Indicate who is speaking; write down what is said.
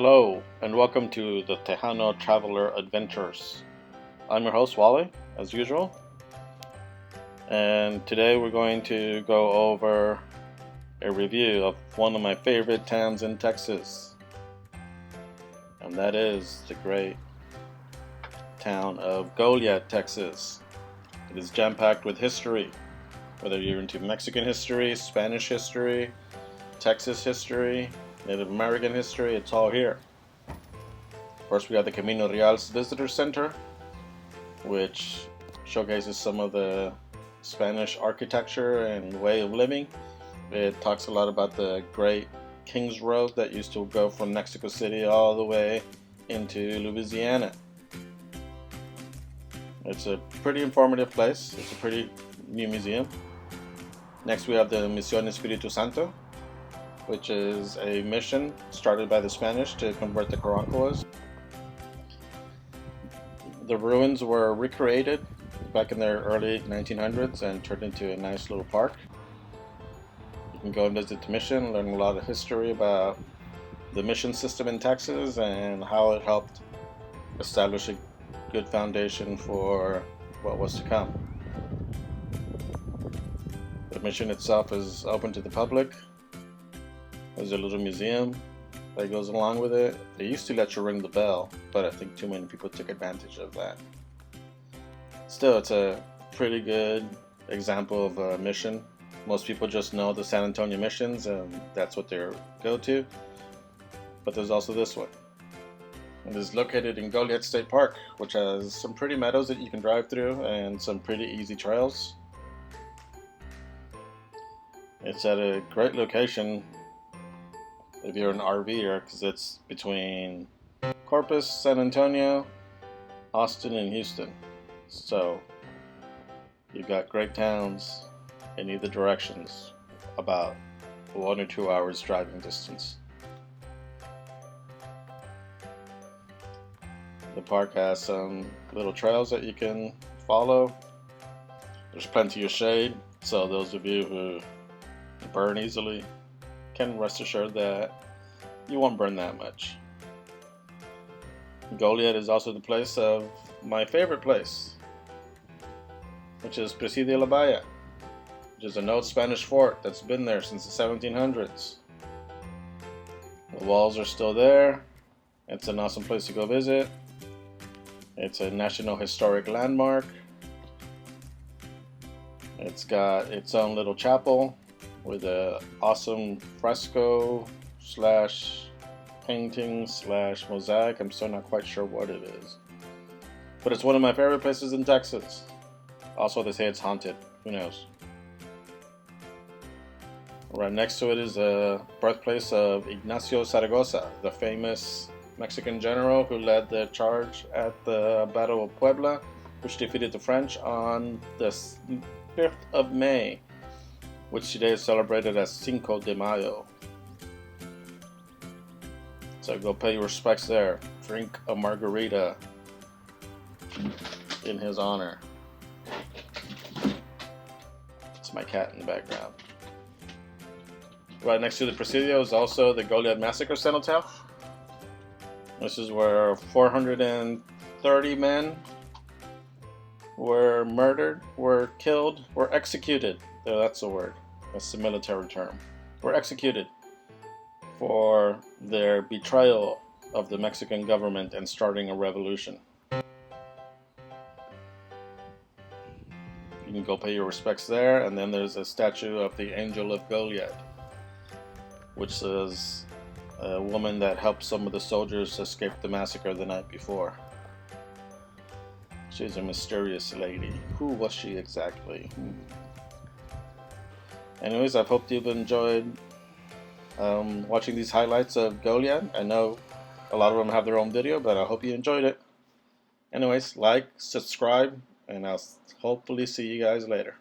Speaker 1: Hello, and welcome to the Tejano Traveler Adventures. I'm your host, Wally, as usual. And today we're going to go over a review of one of my favorite towns in Texas. And that is the great town of Goliad, Texas. It is jam-packed with history. Whether you're into Mexican history, Spanish history, Texas history, Native American history, it's all here. First, we got the Camino Real's Visitor Center, which showcases some of the Spanish architecture and way of living. It talks a lot about the Great Kings Road that used to go from Mexico City all the way into Louisiana. It's a pretty informative place. It's a pretty new museum. Next, we have the Misión ESPIRITU Santo, which is a mission started by the Spanish to convert the Carancoas. The ruins were recreated back in the early 1900s and turned into a nice little park. You can go and visit the mission, learn a lot of history about the mission system in Texas and how it helped establish a good foundation for what was to come. The mission itself is open to the public. There's a little museum that goes along with it. They used to let you ring the bell, but I think too many people took advantage of that. Still, it's a pretty good example of a mission. Most people just know the San Antonio missions, and that's what they go to. But there's also this one. It is located in Goliad State Park, which has some pretty meadows that you can drive through and some pretty easy trails. It's at a great location if you're an RVer, because it's between Corpus, San Antonio, Austin, and Houston. So you've got great towns in either directions, about 1 or 2 hours driving distance. The park has some little trails that you can follow. There's plenty of shade, so those of you who burn easily can rest assured that you won't burn that much. Goliad is also the place of my favorite place, which is Presidio la Bahia, which is an old Spanish fort that's been there since the 1700s. The walls are still there. It's an awesome place to go visit. It's a National Historic Landmark. It's got its own little chapel with an awesome fresco slash painting slash mosaic. I'm still not quite sure what it is, but it's one of my favorite places in Texas. Also, they say it's haunted. Who knows? Right next to it is the birthplace of Ignacio Zaragoza, the famous Mexican general who led the charge at the Battle of Puebla, which defeated the French on the 5th of May, which today is celebrated as Cinco de Mayo. So go pay your respects there. Drink a margarita in his honor. It's my cat in the background. Right next to the Presidio is also the Goliad Massacre Cenotaph. This is where 430 men were murdered, were killed, were executed. Oh, that's the word. That's the military term. Were executed for their betrayal of the Mexican government and starting a revolution. You can go pay your respects there, and then there's a statue of the Angel of Goliad, which is a woman that helped some of the soldiers escape the massacre the night before. She's a mysterious lady. Who was she exactly? Anyways, I hope you've enjoyed watching these highlights of Goliad. I know a lot of them have their own video, but I hope you enjoyed it. Anyways, like, subscribe, and I'll hopefully see you guys later.